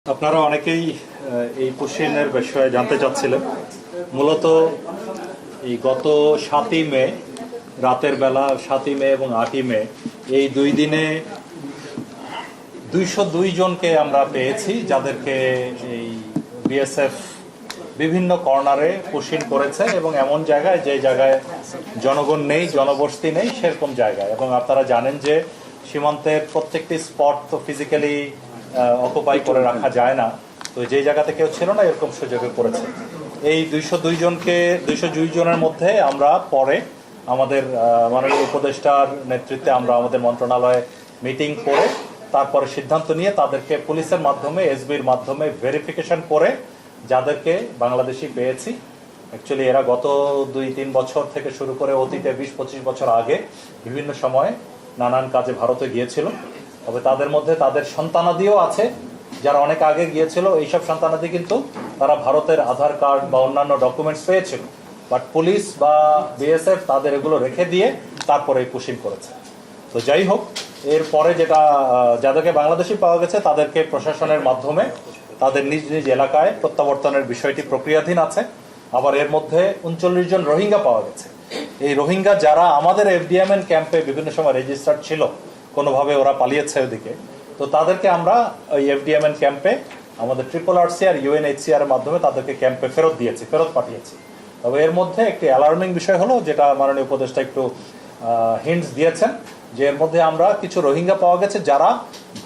আপনারা অনেকেই এই পুশিনের বিষয়ে জানতে চাচ্ছিলেন। মূলত এই গত 7ই মে রাতের বেলা 7ই মে এবং 8ই মে এই দুই দিনে 202 জনকে আমরা পেয়েছি, যাদেরকে এই বিএসএফ বিভিন্ন কর্নারে পুশিন করেছে এবং এমন জায়গায় যে জায়গায় জনগণ নেই, জনবসতি নেই, সেরকম জায়গায়। এবং আপনারা জানেন যে সীমান্তের প্রত্যেকটি স্পট তো ফিজিক্যালি অকুপাই করে রাখা যায় না, তো যে জায়গাতে কেউ ছিল না এরকম সুযোগে করেছে। এই 202 জনের মধ্যে আমরা পরে আমাদের মাননীয় উপদেষ্টার নেতৃত্বে আমরা আমাদের মন্ত্রণালয়ে মিটিং করে তারপরে সিদ্ধান্ত নিয়ে তাদেরকে পুলিশের মাধ্যমে, এসবির মাধ্যমে ভেরিফিকেশন করে যাদেরকে বাংলাদেশি পেয়েছি। অ্যাকচুয়ালি এরা গত 2-3 বছর থেকে শুরু করে অতীতে 20-25 বছর আগে বিভিন্ন সময়ে নানান কাজে ভারতে গিয়েছিল। তবে তাদের মধ্যে তাদের সন্তানাদিও আছে যারা অনেক আগে গিয়েছিল। এইসব সন্তানাদি কিন্তু তারা ভারতের আধার কার্ড বা অন্যান্য ডকুমেন্টস পেয়েছিল, বাট পুলিশ বা বিএসএফ তাদের এগুলো রেখে দিয়ে তারপরে পুশিং করেছে। তো যাই হোক, এরপরে যেটা যাদেরকে বাংলাদেশি পাওয়া গেছে তাদেরকে প্রশাসনের মাধ্যমে তাদের নিজ নিজ এলাকায় প্রত্যাবর্তনের বিষয়টি প্রক্রিয়াধীন আছে। আবার এর মধ্যে 39 জন রোহিঙ্গা পাওয়া গেছে। এই রোহিঙ্গা যারা আমাদের এফডিএমএন ক্যাম্পে বিভিন্ন সময় রেজিস্টার্ড ছিল, কোনোভাবে ওরা পালিয়েছে ওদিকে, তো তাদেরকে আমরা ওই এফডিএমএন ক্যাম্পে আমাদের RRRC আর UNHCR এর মাধ্যমে তাদেরকে ক্যাম্পে ফেরত পাঠিয়েছি। তবে এর মধ্যে একটি অ্যালার্মিং বিষয় হলো, যেটা মাননীয় উপদেষ্টা একটু হিন্টস দিয়েছেন, যে এর মধ্যে আমরা কিছু রোহিঙ্গা পাওয়া গেছে যারা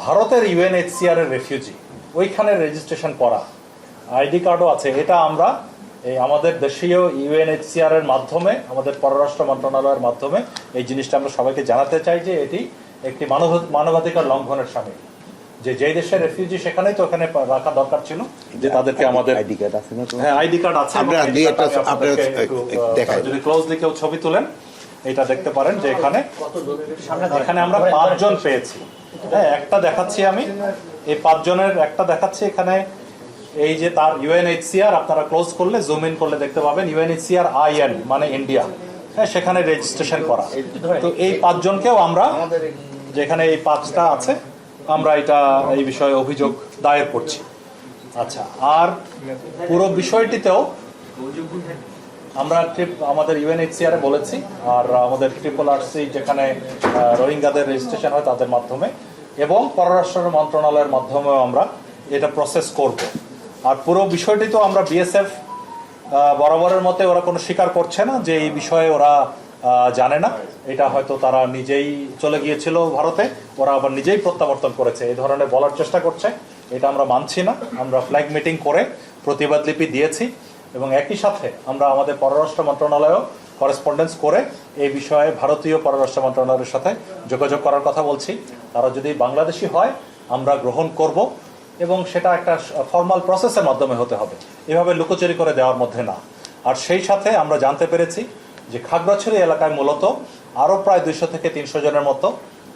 ভারতের UNHCR এর রেফিউজি, ওইখানে রেজিস্ট্রেশন করা, আইডি কার্ডও আছে। এটা আমরা এই আমাদের দেশীয় UNHCR এর মাধ্যমে, আমাদের পররাষ্ট্র মন্ত্রণালয়ের মাধ্যমে এই জিনিসটা আমরা সবাইকে জানাতে চাই যে এটি একটি মানবাধিকার লঙ্ঘনের সামিল। যে দেশের রেফিউজি সেখানেই তো ওখানে রাখা দরকার ছিল, যে তাদেরকে আমাদের আইডি কার্ড আছে না? হ্যাঁ, আইডি কার্ড আছে। যদি ক্লোজলি কেউ ছবি তুলেন এটা দেখতে পারেন যে এখানে আমরা 5 জন পেয়েছি। হ্যাঁ, একটা দেখাচ্ছি আমি, এই 5 জনের একটা দেখাচ্ছি এখানে। এই যে তার UNHCR, আপনারা ক্লোজ করলে, জুম ইন করলে দেখতে পাবেন UNHCR IN মানে ইন্ডিয়া, হ্যাঁ, সেখানে রেজিস্ট্রেশন করা। তো এই 5 জনকেও আমরা, যেখানে এই 5টা আছে, আমরা এই বিষয়ে অভিযোগ দায়ের করছি। আচ্ছা, আর পুরো বিষয়টিতেও আমরা আমাদের UNHCR এ বলেছি, আর আমাদের RRRC যেখানে রোহিঙ্গাদের রেজিস্ট্রেশন হয় তাদের মাধ্যমে, এবং পররাষ্ট্র মন্ত্রণালয়ের মাধ্যমেও আমরা এটা প্রসেস করব। আর পুরো বিষয়টি তো আমরা বিএসএফ বরাবরের মতে ওরা কোনো স্বীকার করছে না যে এই বিষয়ে ওরা জানে না। এটা হয়তো তারা নিজেই চলে গিয়েছিল ভারতে, ওরা আবার নিজেই প্রত্যাবর্তন করেছে, এই ধরনের বলার চেষ্টা করছে। এটা আমরা মানছি না। আমরা ফ্ল্যাগ মিটিং করে প্রতিবাদ লিপি দিয়েছি, এবং একই সাথে আমরা আমাদের পররাষ্ট্র মন্ত্রণালয়েও করেসপন্ডেন্স করে এই বিষয়ে ভারতীয় পররাষ্ট্র মন্ত্রণালয়ের সাথে যোগাযোগ করার কথা বলছি। তারা যদি বাংলাদেশি হয় আমরা গ্রহণ করব, এবং সেটা একটা ফর্মাল প্রসেসের মাধ্যমে হতে হবে, এভাবে লুকোচুরি করে দেওয়ার মধ্যে না। আর সেই সাথে আমরা জানতে পেরেছি যে খাগড়াছড়ি এলাকায় মূলত আরও প্রায় 200 থেকে 300 জনের মতো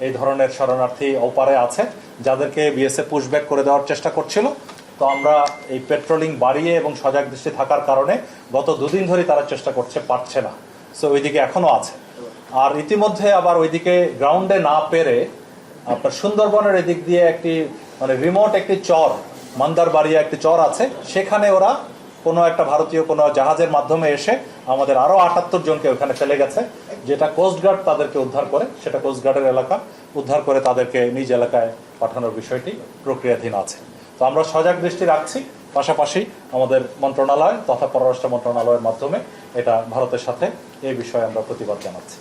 এই ধরনের শরণার্থী ওপারে আছে, যাদেরকে বিএসএফ পুশব্যাক করে দেওয়ার চেষ্টা করছিল। তো আমরা এই পেট্রোলিং বাড়িয়ে এবং সজাগ দৃষ্টি থাকার কারণে গত 2 দিন ধরে তারা চেষ্টা করছে, পারছে না। সো ওইদিকে এখনও আছে। আর ইতিমধ্যে আবার ওইদিকে গ্রাউন্ডে না পেরে আপনার সুন্দরবনের এদিক দিয়ে একটি রিমোট একটি চর, মান্দারবাড়িয়া একটি চর আছে, সেখানে ওরা কোনো একটা ভারতীয় কোনো জাহাজের মাধ্যমে এসে আমাদের আরও 78 জনকে ওখানে ফেলে গেছে, যেটা কোস্টগার্ড তাদেরকে উদ্ধার করে, সেটা কোস্টগার্ডের এলাকা উদ্ধার করে তাদেরকে নিজ এলাকায় পাঠানোর বিষয়টি প্রক্রিয়াধীন আছে। তো আমরা সজাগ দৃষ্টি রাখছি, পাশাপাশি আমাদের মন্ত্রণালয় তথা পররাষ্ট্র মন্ত্রণালয়ের মাধ্যমে এটা ভারতের সাথে এই বিষয়ে আমরা প্রতিবাদ জানাচ্ছি।